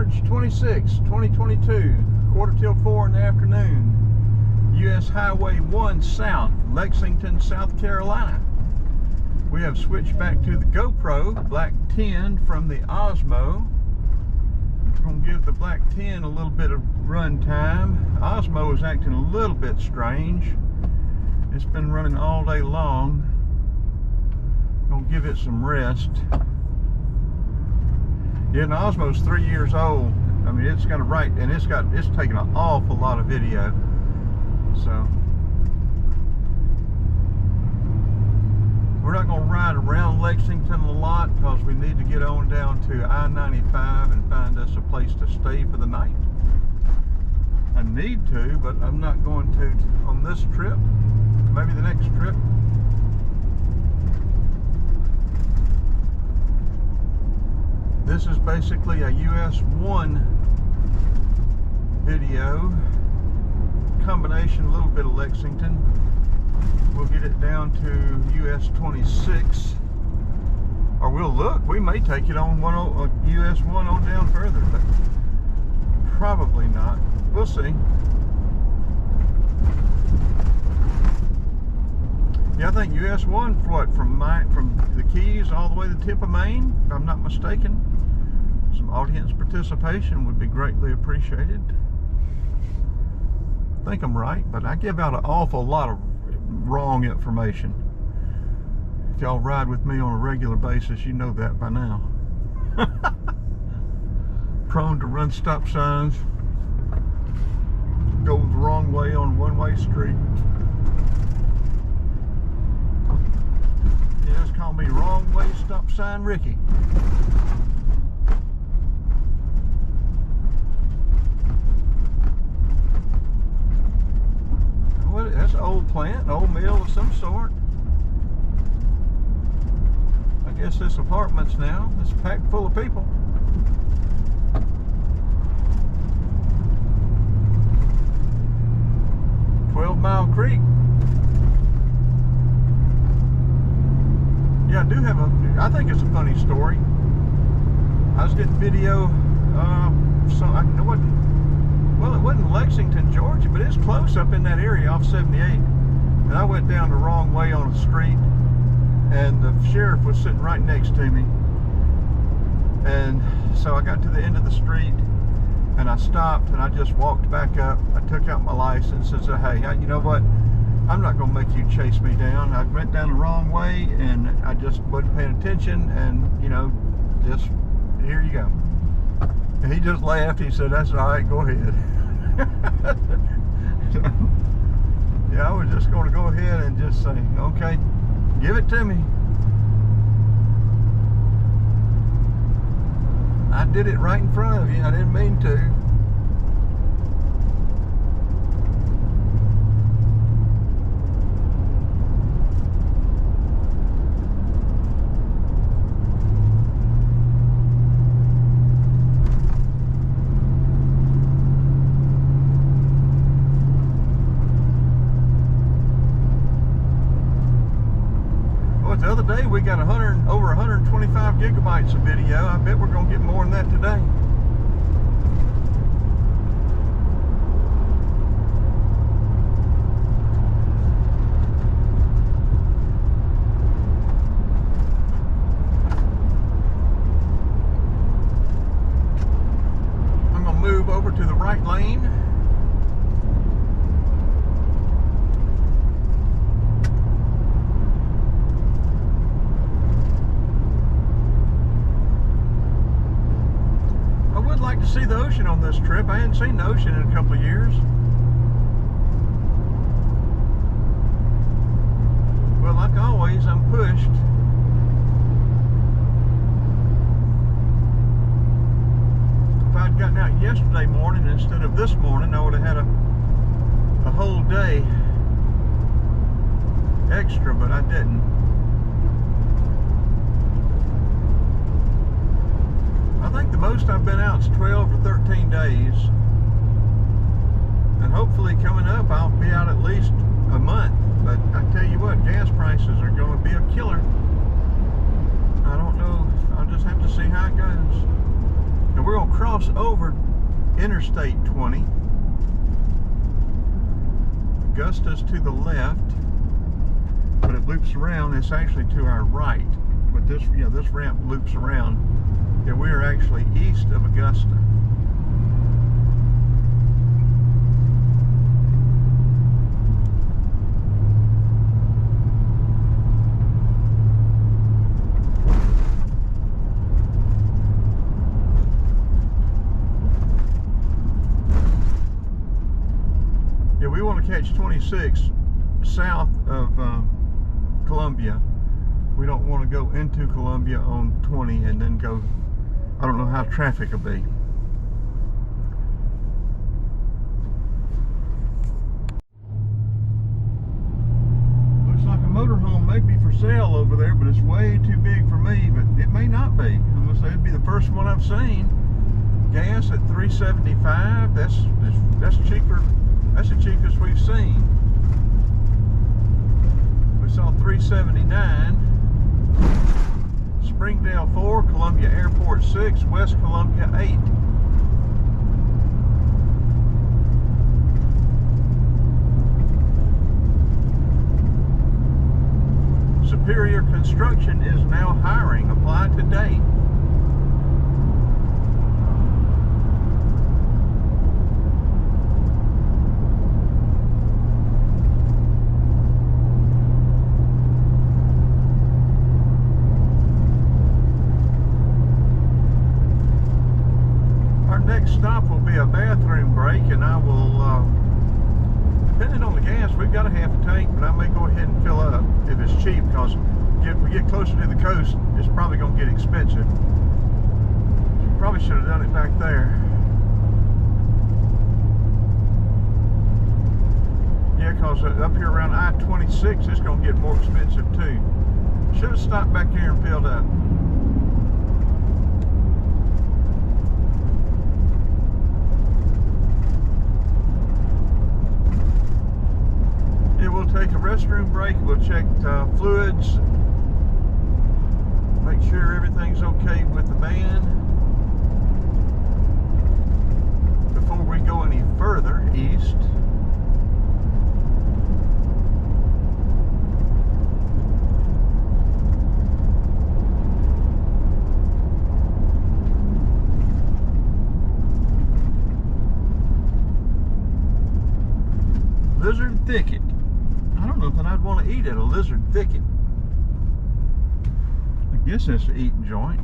March 26, 2022, quarter till 4 in the afternoon. US Highway 1 South, Lexington, South Carolina. We have switched back to the GoPro Black 10 from the Osmo. We're going to give the Black 10 a little bit of run time. Osmo is acting a little bit strange. It's been running all day long. Going to give it some rest. Yeah, the Osmo's 3 years old. I mean, it's got a right, and it's taken an awful lot of video. So we're not going to ride around Lexington a lot because we need to get on down to I-95 and find us a place to stay for the night. I need to, but I'm not going to on this trip. Maybe the next trip. This is basically a US 1 video, combination, a little bit of Lexington. We'll get it down to US 26, or we'll look. We may take it on US 1 on down further, but probably not. We'll see. Yeah, I think US 1 from the Keys all the way to the tip of Maine, if I'm not mistaken. Some audience participation would be greatly appreciated. I think I'm right, but I give out an awful lot of wrong information. If y'all ride with me on a regular basis, you know that by now. Prone to run stop signs, go the wrong way on one-way street. You just call me wrong way stop sign Ricky. What, that's an old plant, an old mill of some sort. I guess this apartment's now. It's packed full of people. Mile Creek. Yeah, I do have I think it's a funny story. I was getting video, it wasn't Lexington, Georgia, but it's close up in that area off 78. And I went down the wrong way on the street, and the sheriff was sitting right next to me. And so I got to the end of the street, and I stopped, and I just walked back up. I took out my license and said, hey, you know what? I'm not going to make you chase me down. I went down the wrong way, and I just wasn't paying attention, and, you know, just, here you go. And he just laughed. He said, that's all right, go ahead. So, yeah, I was just going to go ahead and just say, okay, give it to me. I did it right in front of you. I didn't mean to. The other day we got over 125 gigabytes of video. I bet we're going to get more than that today. I'm going to move over to the right lane. To see the ocean on this trip. I hadn't seen the ocean in a couple of years. Well, like always, I'm pushed. If I'd gotten out yesterday morning instead of this morning, I would have had a whole day extra, but I didn't. I think the most I've been out is 12 or 13 days. And hopefully coming up I'll be out at least a month. But I tell you what, gas prices are going to be a killer. I don't know. I'll just have to see how it goes. And we're going to cross over Interstate 20. Augusta's to the left, but it loops around. It's actually to our right. But this, this ramp loops around. And we are actually east of Augusta. Yeah, we want to catch 26 south of Columbia. We don't want to go into Columbia on 20 and then go, I don't know how traffic will be. Looks like a motorhome may be for sale over there, but it's way too big for me, but it may not be. I'm going to say it'd be the first one I've seen. Gas at $3.75, that's cheaper. That's the cheapest we've seen. We saw $3.79. Springdale 4, Columbia Airport 6, West Columbia 8. Superior Construction is now hiring. Apply today. Next stop will be a bathroom break, and I will, depending on the gas, we've got a half a tank, but I may go ahead and fill up if it's cheap, because if we get closer to the coast, it's probably going to get expensive. Probably should have done it back there. Yeah, because up here around I-26, it's going to get more expensive too. Should have stopped back here and filled up. We'll take a restroom break. We'll check fluids, make sure everything's okay with the van before we go any further east. Lizard Thicket. I don't know if I'd want to eat at a Lizard Thicket. I guess that's an eating joint.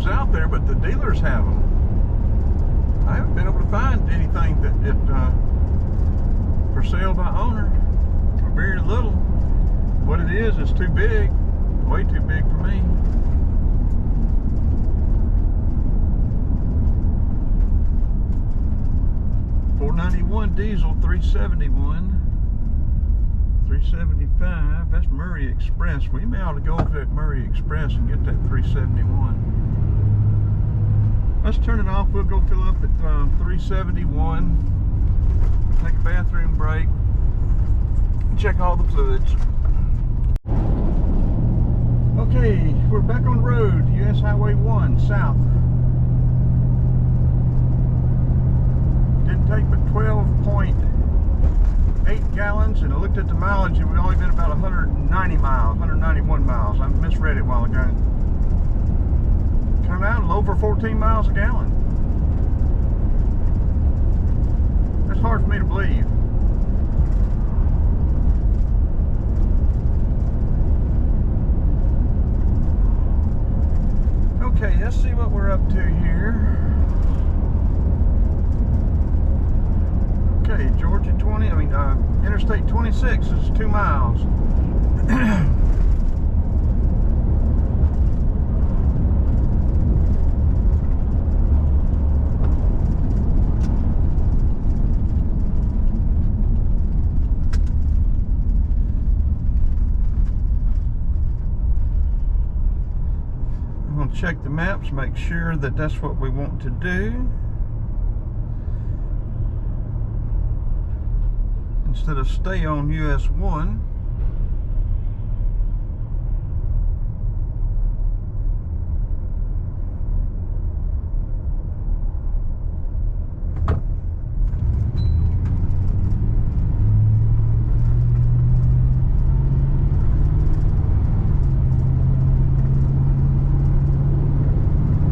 Out there, but the dealers have them. I haven't been able to find anything that for sale by owner, or very little. What it is too big, way too big for me. $491 diesel, $371, $375. That's Murray Express. We may ought to go over to Murray Express and get that $371. Let's turn it off. We'll go fill up at 371. Take a bathroom break. Check all the fluids. Okay, we're back on the road. US Highway 1 south. Didn't take but 12.8 gallons, and I looked at the mileage, and we've only been about 190 miles, 191 miles. I misread it a while ago. Turned out a little over 14 miles a gallon. That's hard for me to believe. Interstate 26 is 2 miles. I'm going to check the maps, make sure that that's what we want to do. Instead of stay on US 1.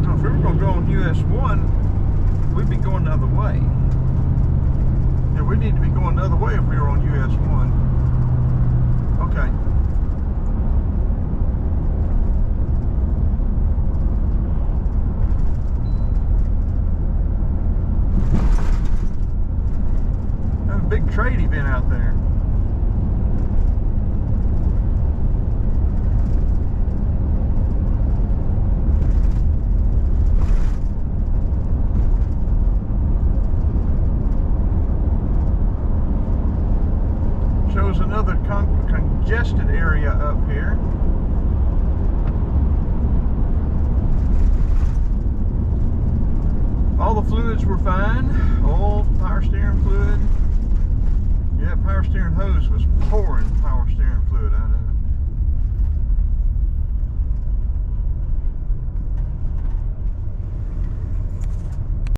Now, if we were going to go on US 1, we'd be going the other way. Yeah, we need to be going the other way if we were on US 1. Okay. There's a big trade event out there. Shows another congested area up here. All the fluids were fine. Oil, power steering fluid. Yeah, power steering hose was